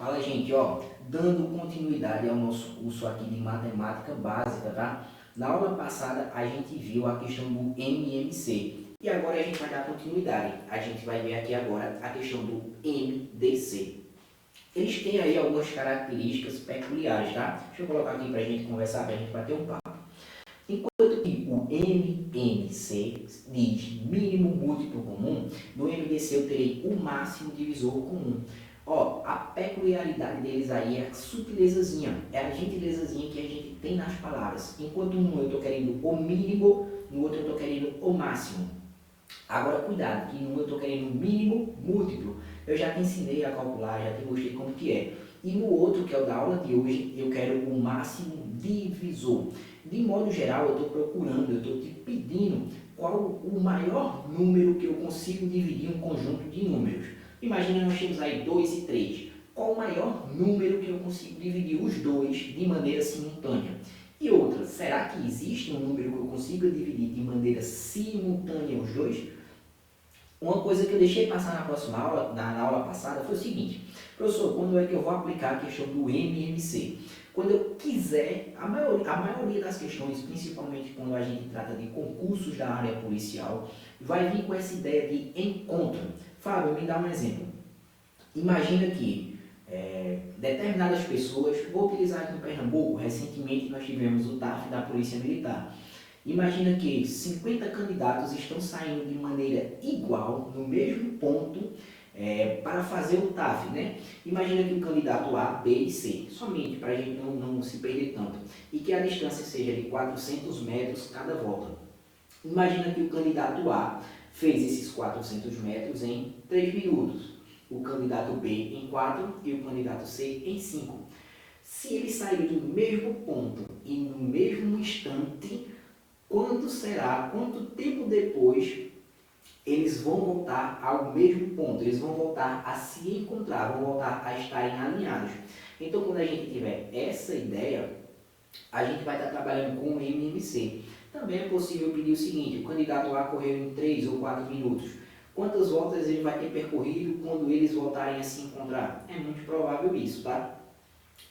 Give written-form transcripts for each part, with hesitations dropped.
Fala, gente, ó, dando continuidade ao nosso curso aqui de matemática básica, tá? Na aula passada a gente viu a questão do MMC e agora a gente vai dar continuidade. A gente vai ver aqui agora a questão do MDC. Eles têm aí algumas características peculiares, tá? Deixa eu colocar aqui pra gente conversar, pra gente bater um papo. Enquanto que o MMC diz mínimo múltiplo comum, no MDC eu terei o máximo divisor comum. Ó, a peculiaridade deles aí é a sutilezazinha, é a gentilezazinha que a gente tem nas palavras. Enquanto um eu estou querendo o mínimo, no outro eu estou querendo o máximo. Agora cuidado, que no eu estou querendo o mínimo múltiplo. Eu já te ensinei a calcular, já te mostrei como que é. E no outro, que é o da aula de hoje, eu quero o máximo divisor. De modo geral, eu estou procurando, eu estou te pedindo qual o maior número que eu consigo dividir um conjunto de números. Imagina, nós temos aí 2 e 3. Qual o maior número que eu consigo dividir os dois de maneira simultânea? E outra, será que existe um número que eu consiga dividir de maneira simultânea os dois? Uma coisa que eu deixei passar na próxima aula, na aula passada, foi o seguinte: professor, quando é que eu vou aplicar a questão do MMC? Quando eu quiser, a maioria das questões, principalmente quando a gente trata de concursos da área policial, vai vir com essa ideia de encontro. Fábio, me dá um exemplo. Imagina que determinadas pessoas, vou utilizar aqui no Pernambuco, recentemente nós tivemos o TAF da Polícia Militar. Imagina que 50 candidatos estão saindo de maneira igual, no mesmo ponto, para fazer o TAF, né? Imagina que o candidato A, B e C, somente para a gente não se perder tanto, e que a distância seja de 400 metros cada volta. Imagina que o candidato A fez esses 400 metros em 3 minutos, o candidato B em 4 e o candidato C em 5. Se eles saírem do mesmo ponto e no mesmo instante, quanto tempo depois eles vão voltar ao mesmo ponto, eles vão voltar a se encontrar, vão voltar a estarem alinhados. Então, quando a gente tiver essa ideia, a gente vai estar trabalhando com o MMC. Também é possível pedir o seguinte: o candidato A correu em 3 ou 4 minutos. Quantas voltas ele vai ter percorrido quando eles voltarem a se encontrar? É muito provável isso, tá?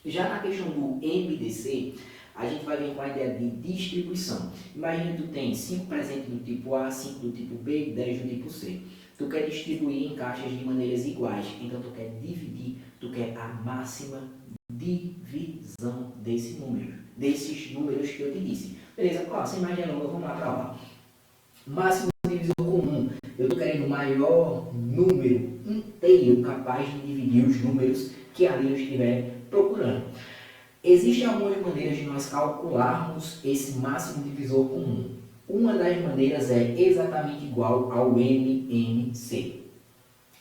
Já na questão do MDC, a gente vai vir com a ideia de distribuição. Imagina que tu tem 5 presentes do tipo A, 5 do tipo B e 10 do tipo C. Tu quer distribuir em caixas de maneiras iguais, então tu quer dividir, tu quer a máxima divisão desses números que eu te disse. Beleza? Ó, sem mais delongas, vamos lá para lá. Máximo divisor comum. Eu estou querendo o maior número inteiro capaz de dividir os números que ali eu estiver procurando. Existem algumas maneiras de nós calcularmos esse máximo divisor comum. Uma das maneiras é exatamente igual ao MMC.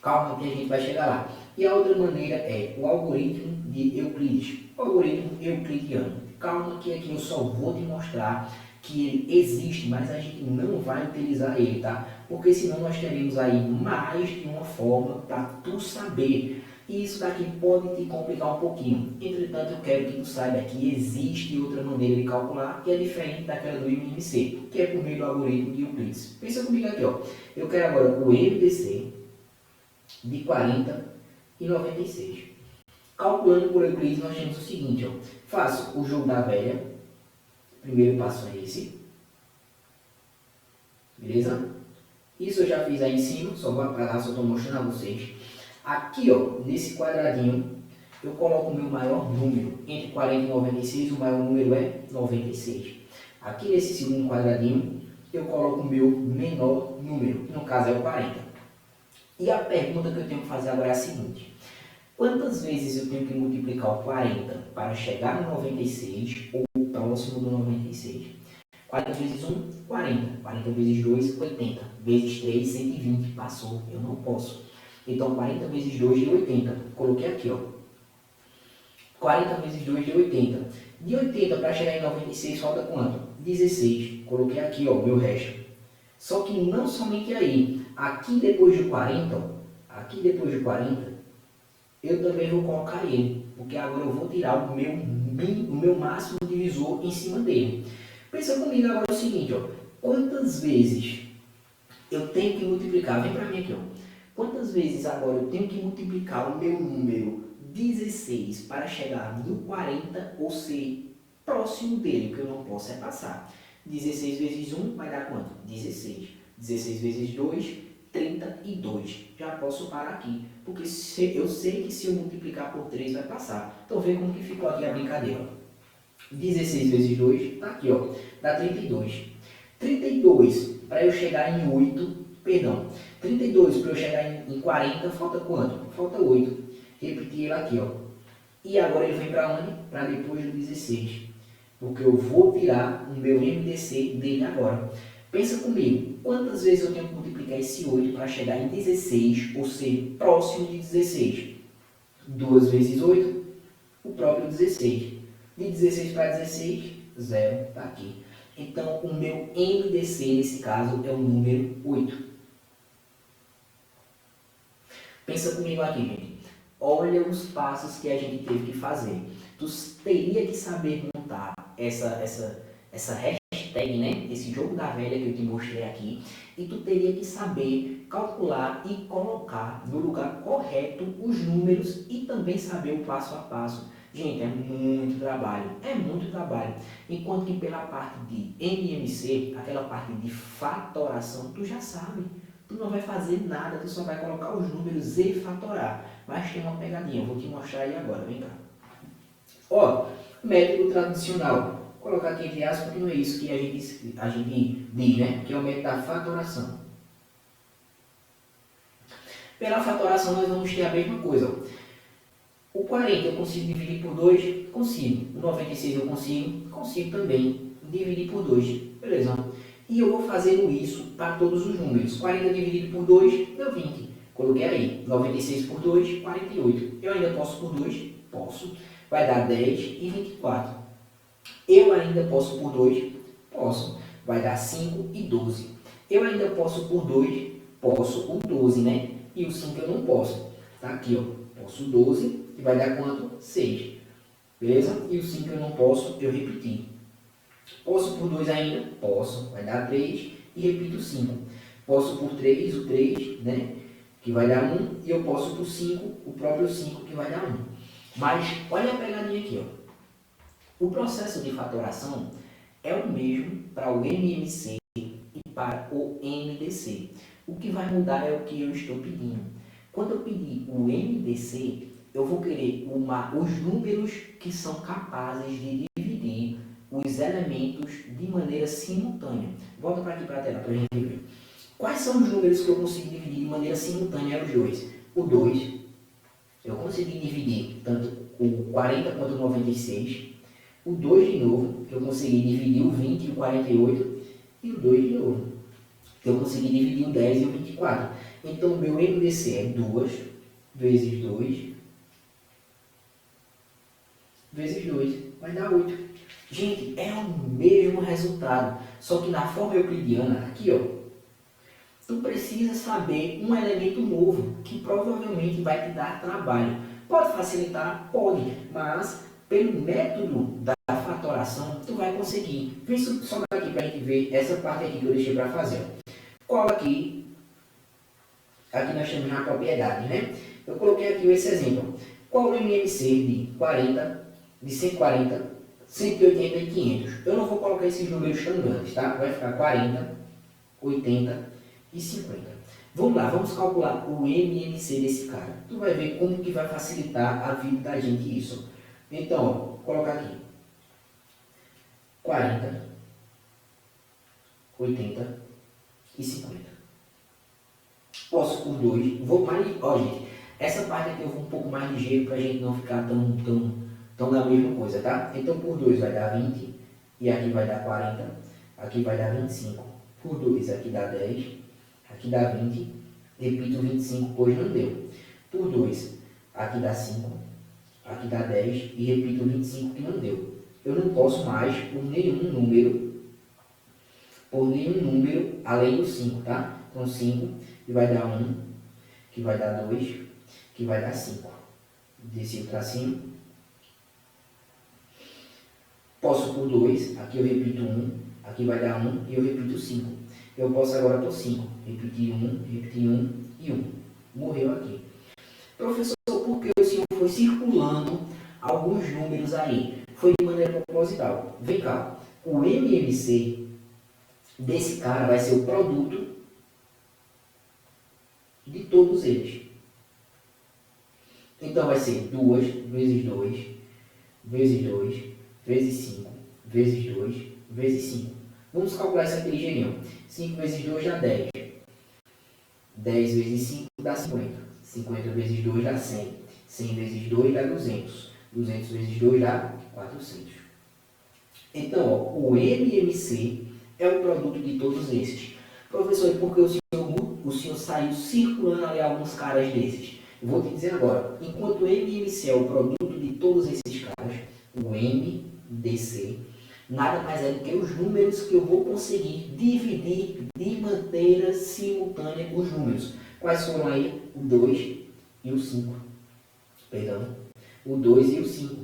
Calma que a gente vai chegar lá. E a outra maneira é o algoritmo de Euclides, o algoritmo euclidiano. Calma que aqui eu só vou te mostrar que ele existe, mas a gente não vai utilizar ele, tá? Porque senão nós teremos aí mais de uma forma para tu saber. E isso daqui pode te complicar um pouquinho. Entretanto, eu quero que tu saiba que existe outra maneira de calcular que é diferente daquela do MMC, que é por meio do algoritmo de Euclides. Pensa comigo aqui, ó. Eu quero agora o MDC de 40 e 96. Calculando por Euclides, nós temos o seguinte, ó. Faço o jogo da velha. Primeiro passo é esse. Beleza? Isso eu já fiz aí em cima, só vou apagar, só estou mostrando a vocês. Aqui, ó, nesse quadradinho, eu coloco o meu maior número. Entre 40 e 96, o maior número é 96. Aqui nesse segundo quadradinho, eu coloco o meu menor número, que no caso é o 40. E a pergunta que eu tenho que fazer agora é a seguinte: quantas vezes eu tenho que multiplicar o 40 para chegar no 96 ou próximo do 96? 40 vezes 1, 40. 40 vezes 2, 80. Vezes 3, 120. Passou, eu não posso. Então, 40 vezes 2 deu 80. Coloquei aqui, ó. 40 vezes 2 deu 80. De 80 para chegar em 96, falta quanto? 16. Coloquei aqui, ó, o meu resto. Só que não somente aí. Aqui depois de 40, ó, aqui depois de 40, eu também vou colocar ele. Porque agora eu vou tirar o meu máximo divisor em cima dele. Pensa comigo agora o seguinte, ó. Quantas vezes eu tenho que multiplicar? Vem para mim aqui, ó. Quantas vezes agora eu tenho que multiplicar o meu número 16 para chegar no 40 ou ser próximo dele, o que eu não posso é passar. 16 vezes 1 vai dar quanto? 16. 16 vezes 2, 32. Já posso parar aqui, porque eu sei que se eu multiplicar por 3 vai passar. Então vê como que ficou aqui a brincadeira. 16 vezes 2, tá aqui, ó, dá 32. 32 para eu chegar em 8, perdão, 32 para eu chegar em 40, falta quanto? Falta 8. Repetir ele aqui, ó. E agora ele vem para onde? Para depois do 16. Porque eu vou tirar o meu MDC dele agora. Pensa comigo, quantas vezes eu tenho que multiplicar esse 8 para chegar em 16, ou ser próximo de 16? 2 vezes 8, o próprio 16. De 16 para 16, 0, está aqui. Então, o meu MDC, nesse caso, é o número 8. Pensa comigo aqui, gente. Olha os passos que a gente teve que fazer. Tu teria que saber montar essa hashtag, né? Esse jogo da velha que eu te mostrei aqui. E tu teria que saber calcular e colocar no lugar correto os números e também saber o passo a passo. Gente, é muito trabalho, Enquanto que pela parte de MMC, aquela parte de fatoração, tu já sabe. Tu não vai fazer nada, tu só vai colocar os números e fatorar. Mas tem uma pegadinha, eu vou te mostrar aí agora, vem cá. Ó, método tradicional. Vou colocar aqui entre aspas, porque não é isso que a gente diz, né? Que é o método da fatoração. Pela fatoração nós vamos ter a mesma coisa, ó. O 40 eu consigo dividir por 2? Consigo. O 96 eu consigo? Consigo também. Dividir por 2. Beleza. E eu vou fazendo isso para todos os números. 40 dividido por 2 deu 20. Coloquei aí. 96 por 2, 48. Eu ainda posso por 2? Posso. Vai dar 10 e 24. Eu ainda posso por 2? Posso. Vai dar 5 e 12. Eu ainda posso por 2? Posso. O 12, né? E o 5 eu não posso. Tá aqui, ó. Posso 12 e vai dar quanto? 6. Beleza? E o 5 eu não posso, eu repeti. Posso por 2 ainda? Posso. Vai dar 3 e repito 5. Posso por 3, o 3, né? Que vai dar 1. E eu posso por 5, o próprio 5, que vai dar 1. Mas olha a pegadinha aqui, ó. O processo de fatoração é o mesmo para o MMC e para o MDC. O que vai mudar é o que eu estou pedindo. Quando eu pedir o MDC, eu vou querer os números que são capazes de dividir os elementos de maneira simultânea. Volta para aqui para a tela para a gente ver. Quais são os números que eu consigo dividir de maneira simultânea os dois? O 2, eu consegui dividir tanto o 40 quanto o 96. O 2 de novo, eu consegui dividir o 20 e o 48. E o 2 de novo, eu consegui dividir o 10 e o 24. Então, o meu MDC é 2 vezes 2 vezes 2. Vai dar 8. Gente, é o mesmo resultado. Só que na forma euclidiana, aqui, ó, tu precisa saber um elemento novo, que provavelmente vai te dar trabalho. Pode facilitar? Pode. Mas, pelo método da fatoração, tu vai conseguir. Vem só aqui para a gente ver essa parte aqui que eu deixei para fazer. Qual aqui? Aqui nós temos na propriedade, né? Eu coloquei aqui esse exemplo. Qual o MMC de 40, de 140, 180 e 500? Eu não vou colocar esses números tão grandes, tá? Vai ficar 40, 80 e 50. Vamos lá, vamos calcular o MMC desse cara. Tu vai ver como que vai facilitar a vida da gente isso. Então, ó, vou colocar aqui. 40, 80 e 50. Posso por 2, vou mais, ó gente, essa parte aqui eu vou um pouco mais ligeiro para a gente não ficar tão na mesma coisa, tá? Então por 2 vai dar 20, e aqui vai dar 40, aqui vai dar 25. Por 2 aqui dá 10, aqui dá 20, repito 25, pois não deu. Por 2 aqui dá 5, aqui dá 10, e repito 25 que não deu. Eu não posso mais por nenhum número além do 5, tá? Então 5, que vai dar 1, que vai dar 2, que vai dar 5. Desci o tracinho. Posso por 2, aqui eu repito 1, aqui vai dar 1 e eu repito 5. Eu posso agora por 5, repetir 1 e 1. Morreu aqui. Professor, por que o senhor foi circulando alguns números aí. Foi de maneira proposital. Vem cá, o MMC desse cara vai ser o produto de todos eles. Então vai ser 2 vezes 2, vezes 2, vezes 5, vezes 2, vezes 5. Vamos calcular isso aqui ligeirinho. 5 vezes 2 dá 10. 10 vezes 5 dá 50. 50 vezes 2 dá 100. 100 vezes 2 dá 200. 200 vezes 2 dá 400. Então, ó, o MMC é o produto de todos esses. Professor, e por que o senhor saiu circulando ali alguns caras desses? Eu vou te dizer agora. Enquanto o MMC é o produto de todos esses caras, o MDC nada mais é do que os números que eu vou conseguir dividir de maneira simultânea os números. Quais foram aí? O 2 e o 5. Perdão. O 2 e o 5.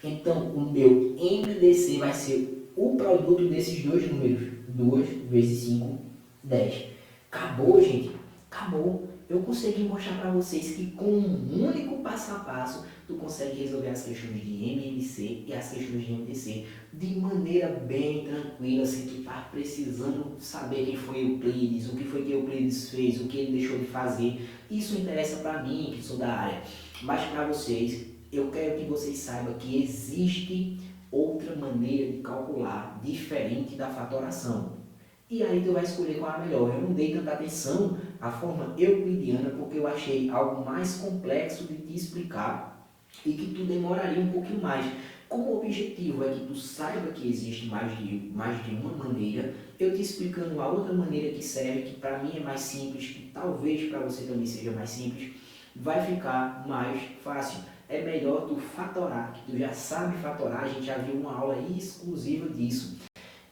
Então, o meu MDC vai ser o produto desses dois números. 2 vezes 5, 10. Acabou, gente. Acabou. Eu consegui mostrar para vocês que com um único passo a passo, tu consegue resolver as questões de MMC e as questões de MDC de maneira bem tranquila, sem tu estar precisando saber quem foi Euclides, o que foi que Euclides fez, o que ele deixou de fazer. Isso interessa para mim, que sou da área. Mas para vocês, eu quero que vocês saibam que existe outra maneira de calcular, diferente da fatoração. E aí tu vai escolher qual é a melhor. Eu não dei tanta atenção à forma euclidiana porque eu achei algo mais complexo de te explicar e que tu demoraria um pouquinho mais. Como o objetivo é que tu saiba que existe mais de uma maneira, eu te explicando a outra maneira que serve, que para mim é mais simples, que talvez para você também seja mais simples, vai ficar mais fácil. É melhor tu fatorar, que tu já sabe fatorar, a gente já viu uma aula exclusiva disso.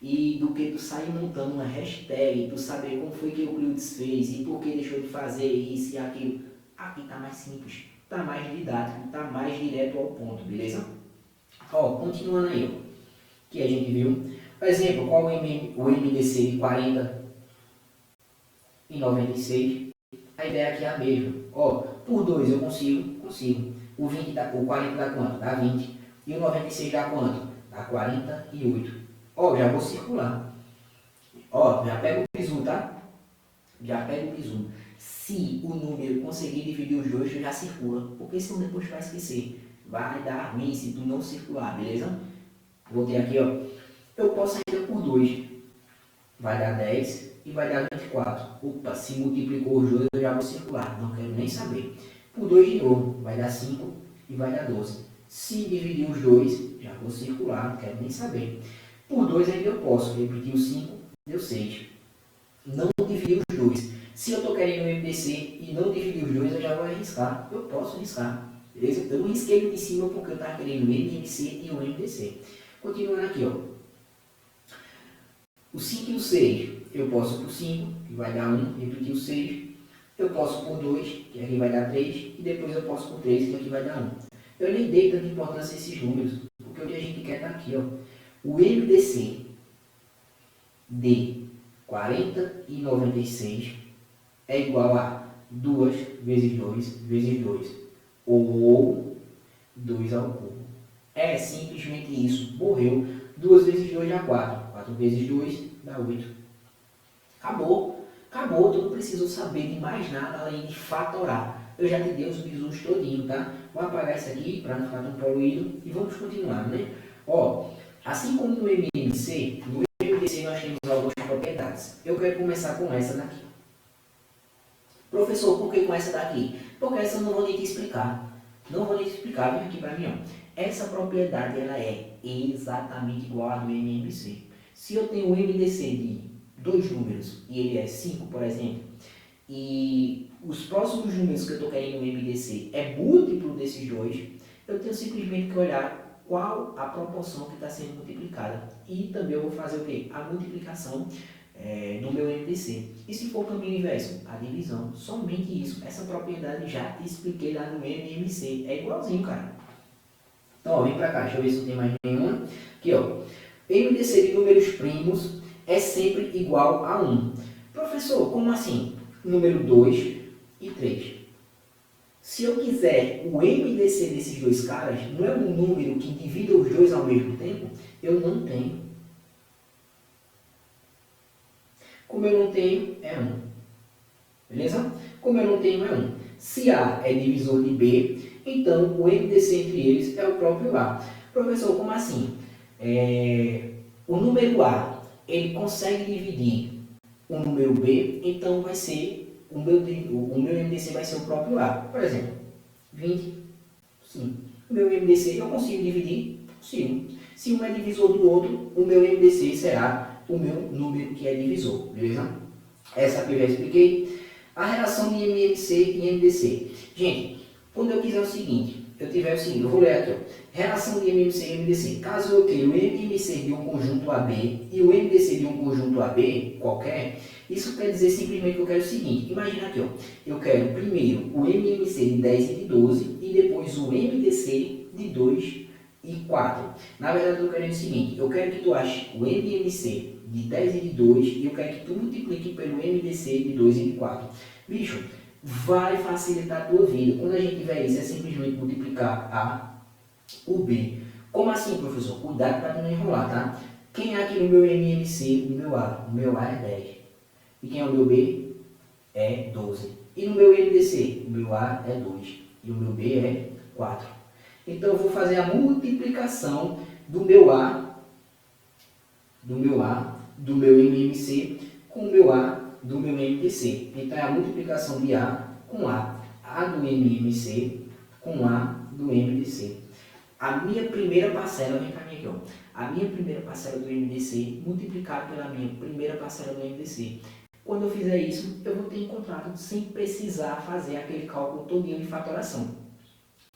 E do que tu sair montando uma hashtag, tu saber como foi que o Euclides fez e por que deixou de fazer isso e aquilo. Aqui tá mais simples, tá mais didático, tá mais direto ao ponto, beleza? Ó, continuando aí, ó, que a gente viu. Por exemplo, qual o MDC de 40 e 96? A ideia aqui é a mesma. Ó, por 2 eu consigo. O 40 dá quanto? Dá 20. E o 96 dá quanto? Dá 48. Ó, já vou circular. Ó, já pega o bizu, tá? Já pega o bizu. Se o número conseguir dividir os dois, já circula. Porque senão depois vai esquecer. Vai dar ruim se tu não circular, beleza? Vou ter aqui, ó. Eu posso ainda por 2. Vai dar 10 e vai dar 24. Opa, se multiplicou os dois, eu já vou circular. Não quero nem saber. Por 2 de novo. Vai dar 5 e vai dar 12. Se dividir os dois, já vou circular. Não quero nem saber. Por 2 ainda eu posso repetir o 5, deu 6. Não dividir os dois. Se eu estou querendo o MDC e não dividir os dois, eu já vou arriscar. Eu posso arriscar. Beleza? Eu não risquei o de cima porque eu estava querendo o MMC e o MDC. Continuando aqui, ó. O 5 e o 6, eu posso por 5, que vai dar 1, repetir o 6. Eu posso por 2, que aqui vai dar 3. E depois eu posso por 3, que aqui vai dar 1. Eu nem dei tanta importância a esses números, porque o que a gente quer está aqui, ó. O MDC de 40 e 96 é igual a 2 vezes 2 vezes 2, ou 2 ao cubo. É simplesmente isso. Morreu. 2 vezes 2 dá 4. 4 vezes 2 dá 8. Acabou. Acabou. Tu não precisou saber de mais nada além de fatorar. Eu já te dei os bizus todinho, tá? Vou apagar isso aqui para não ficar tão poluído e vamos continuar, né? Ó. Assim como no MMC, no MDC nós temos algumas propriedades. Eu quero começar com essa daqui. Professor, por que com essa daqui? Porque essa eu não vou nem te explicar. Não vou nem te explicar, vem aqui para mim, ó. Essa propriedade ela é exatamente igual à do MMC. Se eu tenho um MDC de 2 números e ele é 5, por exemplo, e os próximos números que eu estou querendo no MDC é múltiplo desses dois, eu tenho simplesmente que olhar qual a proporção que está sendo multiplicada. E também eu vou fazer o quê? A multiplicação no meu MDC. E se for o caminho inverso? A divisão. Somente isso. Essa propriedade já te expliquei lá no MMC. É igualzinho, cara. Então, ó, vem pra cá. Deixa eu ver se não tem mais nenhuma. Aqui, ó. MDC de números primos é sempre igual a 1. Professor, como assim? Número 2 e 3. Se eu quiser o MDC desses dois caras, não é um número que divida os dois ao mesmo tempo? Eu não tenho. Como eu não tenho, é 1. Beleza? Como eu não tenho, é 1. Se A é divisor de B, então o MDC entre eles é o próprio A. Professor, como assim? O número A, ele consegue dividir o número B, então vai ser o meu MDC vai ser o próprio A. Por exemplo, 20, sim. O meu MDC eu consigo dividir? Consigo. Se um é divisor do outro, o meu MDC será o meu número que é divisor, beleza? Essa aqui eu já expliquei. A relação de MMC e MDC. Gente, quando eu quiser o seguinte, eu vou ler aqui, ó. Relação de MMC e MDC. Caso eu queira o MMC de um conjunto AB e o MDC de um conjunto AB qualquer, isso quer dizer simplesmente que eu quero o seguinte. Imagina aqui, ó. Eu quero primeiro o MMC de 10 e de 12 e depois o MDC de 2 e 4. Na verdade, eu estou querendo o seguinte. Eu quero que tu ache o MMC de 10 e de 2 e eu quero que tu multiplique pelo MDC de 2 e de 4. Bicho, vai facilitar a tua vida. Quando a gente tiver isso, é simplesmente multiplicar A, o B. Como assim, professor? Cuidado para não enrolar, tá? Quem é aqui no meu MMC, no meu A? O meu A é 10. E quem é o meu B? É 12. E no meu MDC? O meu A é 2. E o meu B é 4. Então, eu vou fazer a multiplicação do meu A, do meu MMC, com o meu A, do meu MDC. Então, é a multiplicação de A com A do MMC com A do MDC. A minha primeira parcela, vem para mim aqui, ó. A minha primeira parcela do MDC multiplicado pela minha primeira parcela do MDC. Quando eu fizer isso, eu vou ter encontrado sem precisar fazer aquele cálculo todinho de fatoração.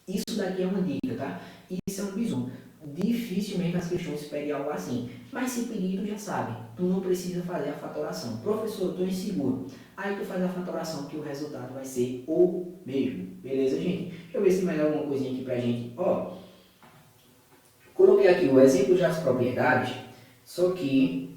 Isso daqui é uma dica, tá? Isso é um bizu. Dificilmente as questões pedem algo assim. Mas se pedir, tu já sabe. Tu não precisa fazer a fatoração. Professor, eu estou inseguro. Aí tu faz a fatoração que o resultado vai ser o mesmo. Beleza, gente? Deixa eu ver se tem mais alguma coisinha aqui pra gente. Ó, coloquei aqui o exemplo das propriedades, só que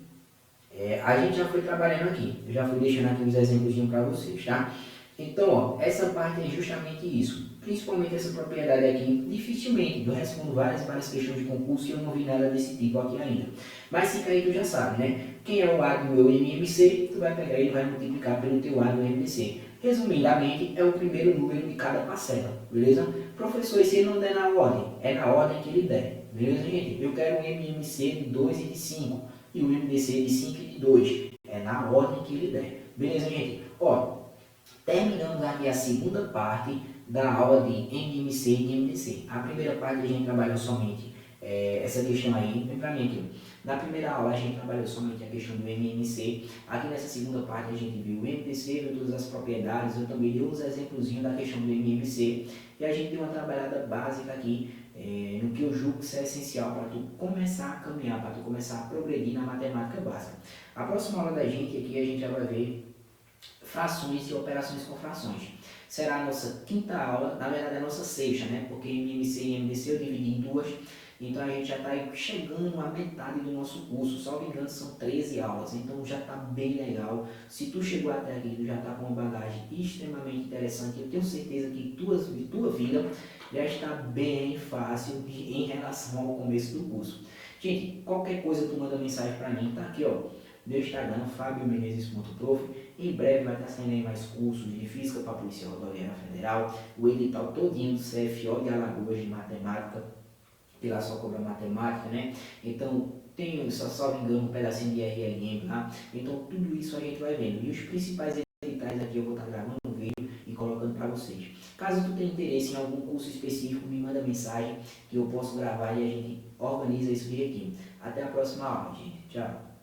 a gente já foi trabalhando aqui. Eu já fui deixando aqui uns exemplos para vocês, tá? Então, ó, essa parte é justamente isso. Principalmente essa propriedade aqui, dificilmente. Eu respondo várias questões de concurso e eu não vi nada desse tipo aqui ainda. Mas fica aí, tu já sabe, né? Quem é o A do meu MMC, tu vai pegar e vai multiplicar pelo teu A do MMC. Resumidamente, é o primeiro número de cada parcela, beleza? Professor, e se ele não der na ordem? É na ordem que ele der, beleza, gente? Eu quero um MMC de 2 e de 5 e o MDC de 5 e de 2. É na ordem que ele der, beleza, gente? Ó, terminamos aqui a segunda parte da aula de MMC e MDC. A primeira parte a gente trabalhou somente essa questão aí, vem pra mim aqui. Na primeira aula a gente trabalhou somente a questão do MMC. Aqui nessa segunda parte a gente viu o MDC, viu todas as propriedades, eu também dei uns exemplos da questão do MMC. E a gente deu uma trabalhada básica aqui no que eu julgo que é essencial para tu começar a caminhar, para tu começar a progredir na matemática básica. A próxima aula da gente aqui a gente já vai ver frações e operações com frações. Será a nossa quinta aula, na verdade é a nossa sexta, né? Porque MMC e MDC eu dividi em duas, então a gente já está chegando à metade do nosso curso, salvo engano são 13 aulas, então já está bem legal. Se tu chegou até aqui, tu já está com uma bagagem extremamente interessante, eu tenho certeza que tua vida já está bem fácil em relação ao começo do curso. Gente, qualquer coisa tu manda mensagem para mim, tá aqui ó, meu Instagram, fabiomenezes.prof. Em breve vai estar saindo aí mais cursos de Física para a Polícia Rodoviária Federal, o edital todinho do CFO de Alagoas de Matemática, que lá só cobra matemática, né? Então, tem, só me engano, um pedacinho de RLM lá. Então, tudo isso a gente vai vendo. E os principais editais aqui eu vou estar gravando um vídeo e colocando para vocês. Caso tu tenha interesse em algum curso específico, me manda mensagem que eu posso gravar e a gente organiza isso direitinho. Até a próxima aula, gente. Tchau.